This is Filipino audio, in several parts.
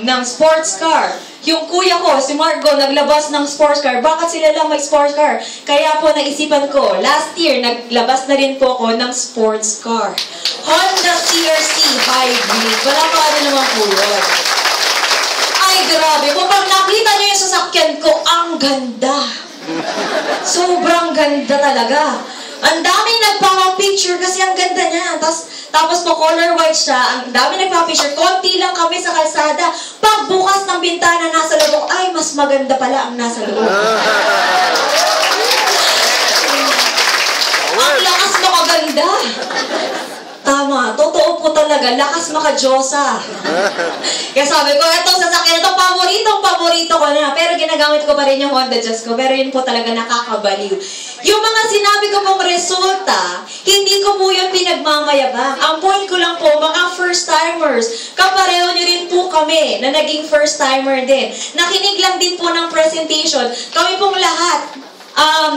ng sports car. Yung kuya ko, si Margo, naglabas ng sports car. Bakit sila lang may sports car? Kaya po naisipan ko, last year, naglabas na rin po ako ng sports car. Honda CRC Hybrid. Wala pa ano naman po yun. Ay, grabe. Kung pag nakita nyo yung sasakyan ko, ang ganda. Sobrang ganda talaga. Ang daming nagpapapicture kasi ang ganda niya. Tapos po color white siya. Ang daming nagpapapicture. Konti lang kami sa kalsada. Pagbukas ng bintana nasa loob, ay mas maganda pala ang nasa loob. Ang lakas makaganda. Tama, totoo po talaga, lakas maka-Diyosa. Kaya sabi ko, itong sasakyan, itong paborito ko na. Pero ginagamit ko pa rin yung Honda Jazz ko. Pero yun po talaga nakakabaliw. Yung mga sinabi ko pong resulta, hindi ko po yung pinagmamayabang. Ang point ko lang po, mga first-timers, kapareho nyo rin po kami na naging first-timer din. Nakinig lang din po ng presentation. Kami pong lahat,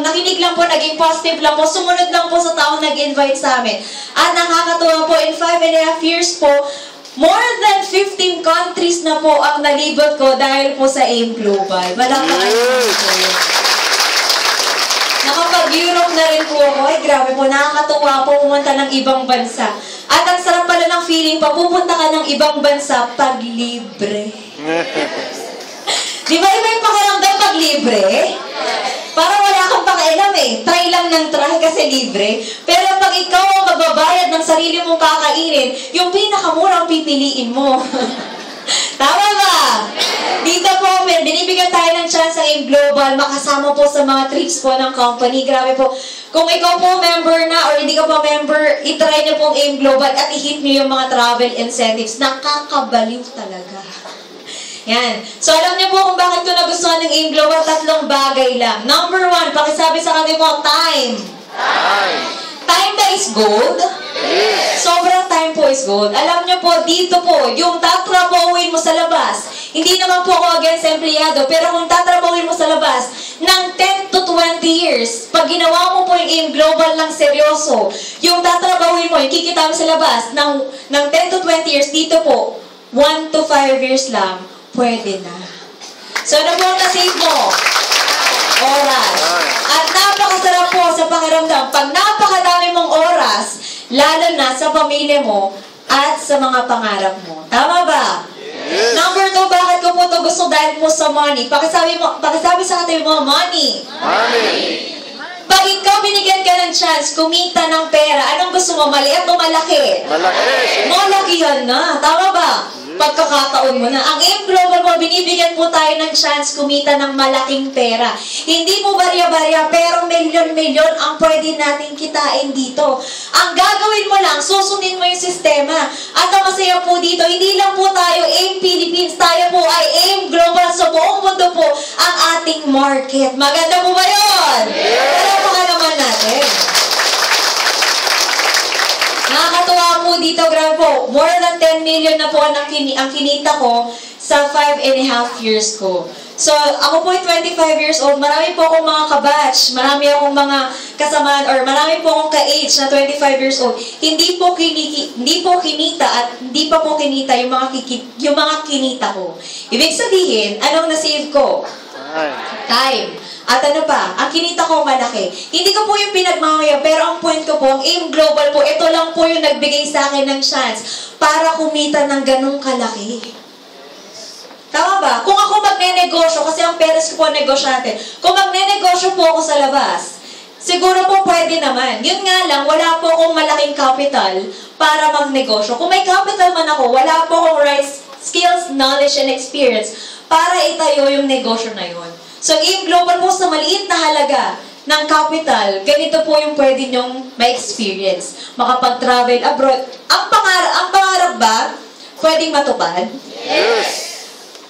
nakinig lang po, naging positive lang po, sumunod lang po sa taong nag-invite sa amin. At nakakatuwa po, in 5.5 years po, more than 15 countries na po ang nalibot ko dahil po sa AIM Global. Malakpakan po. Nakapag-Europe na rin po ako. Ay, grabe po, nakakatuwa po pumunta ng ibang bansa. At ang sarap pala ng feeling, papupunta ka ng ibang bansa pag libre. Di ba iba yung pakiramdam pag libre? Para wala kang pakialam eh. Try lang ng try kasi libre. Pero pag ikaw ang magbabayad ng sarili mong kakainin, yung pinakamurang pipiliin mo. Tama ba? Dito po, binibigyan tayo ng chance ng AIM Global, makasama po sa mga trips po ng company. Grabe po. Kung ikaw po member na or hindi ka po member, itry niyo po ang AIM Global at i-hit niyo yung mga travel incentives. Nakakabaliw talaga. Yan. So, alam niyo po kung bakit ko nagustuhan ng AIM Global, 3 bagay lang. Number 1, pakisabi sa kanila mo, time. Time ba is gold? Yes. Sobrang time po is gold. Alam niyo po, dito po, yung tatrabahuin mo sa labas, hindi naman po ako against empleyado, pero kung tatrabahuin mo sa labas, ng 10 to 20 years, pag ginawa mo po yung AIM Global lang seryoso, yung tatrabahuin mo, yung kikita mo sa labas, ng 10 to 20 years, dito po, 1 to 5 years lang, pwede na. So, ano po ang nasave mo? Oras. At napakasarap po sa pakiramdam. Pag napakadami mong oras, lalo na sa pamilya mo at sa mga pangarap mo. Tama ba? Yes. Number 2, bakit ko po ito gusto dahil po sa money? Pakisabi sa atin mo, money. Money. Pag ikaw binigyan ka ng chance, kumita ng pera, anong gusto mo? Maliit o malaki? Malaki. Malaki yan na. Tama ba? Pagkakataon mo na. Ang AIM Global mo, binibigyan po tayo ng chance kumita ng malaking pera. Hindi mo barya-barya, pero milyon-milyon ang pwede natin kitain dito. Ang gagawin mo lang, susunin mo yung sistema. At ang masaya po dito, hindi lang po tayo AIM Philippines, tayo po ay AIM Global. Sa buong mundo po ang ating market. Maganda po ba yun? Pero baka naman natin. Nakakatuwa po dito, grabe po. More than 10 million na po ang kinita ko sa 5.5 years ko. So, ako po ay 25 years old. Marami po akong mga kabatch. Marami akong mga kasamaan or marami po akong ka-age na 25 years old. Hindi po kinita at hindi pa po kinita yung mga kinita ko. Ibig sabihin, anong na-save ko? Time. At ano pa, ang kinita ko malaki. Hindi ko po yung pinagmamaya, pero ang point ko po, ang AIM Global po, ito lang po yung nagbigay sa akin ng chance para kumita ng ganung kalaki. Tama ba? Kung ako magne-negosyo, kasi ang parents ko po negosyante, kung magne-negosyo po ako sa labas, siguro po pwede naman. Yun nga lang, wala po akong malaking capital para magnegosyo. Kung may capital man ako, wala po akong right skills, knowledge, and experience para itayo yung negosyo na yun. So, AIM Global po sa maliit na halaga ng capital, ganito po yung pwede nyong ma-experience. Makapag-travel abroad. Ang pangarap ba, pwedeng matupad? Yes!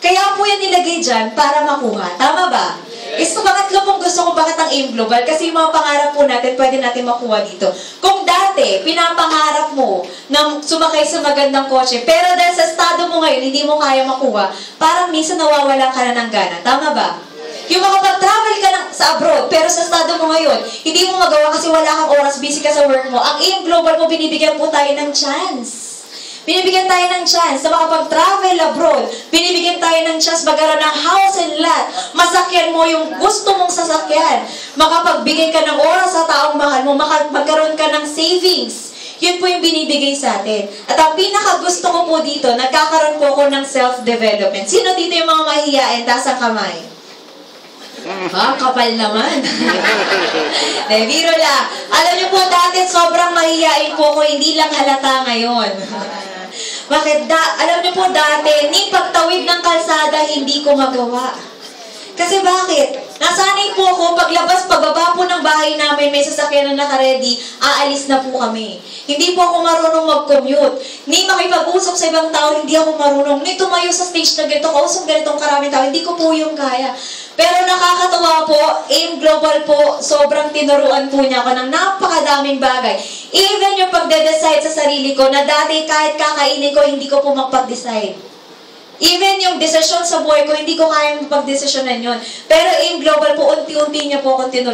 Kaya po yan nilagay dyan para makuha. Tama ba? Yes. Bakit gusto ko bakit ang AIM Global? Kasi yung mga pangarap po natin, pwede natin makuha dito. Kung dati, pinapangarap mo na sumakay sa magandang kotse, pero dahil sa estado mo ngayon, hindi mo kaya makuha, parang minsan nawawalan ka na ng gana. Tama ba? Yung makapag-travel ka sa abroad, pero sa estado mo ngayon, hindi mo magawa kasi wala kang oras, busy ka sa work mo. Ang AIM Global mo, binibigyan po tayo ng chance. Binibigyan tayo ng chance na makapag-travel abroad. Binibigyan tayo ng chance magkaroon ng house and lot. Masakyan mo yung gusto mong sasakyan. Makapagbigay ka ng oras sa taong mahal mo. Magkaroon ka ng savings. Yun po yung binibigay sa atin. At ang pinakagusto ko po dito, nagkakaroon po ako ng self-development. Sino dito yung mga mahihiyain? Taas ang kamay. Kapal naman. Biro lang. Alam niyo po, dati sobrang mahihiyain po ko, hindi lang halata ngayon. Bakit? Alam niyo po, dati, ni pagtawid ng kalsada, hindi ko magawa. Kasi bakit? Nasanay po ako, pagbaba po ng bahay namin, may sasakyan na naka-ready, aalis na po kami. Hindi po ako marunong mag-commute. Ni makipag-usap sa ibang tao, hindi ako marunong. Ni tumayo sa stage na ganito, kausap ganitong karaming tao, hindi ko po yung kaya. Pero nakakatawa po, AIM Global po, sobrang tinuruan po niya ako ng napakadaming bagay. Even yung pagde-decide sa sarili ko, na dati kahit kakainin ko, hindi ko po magpag-decide. Even yung desisyon sa buhay ko, hindi ko kayang mapag-desisyonan yun. Pero AIM Global po, unti-unti niya po akong tinuruan.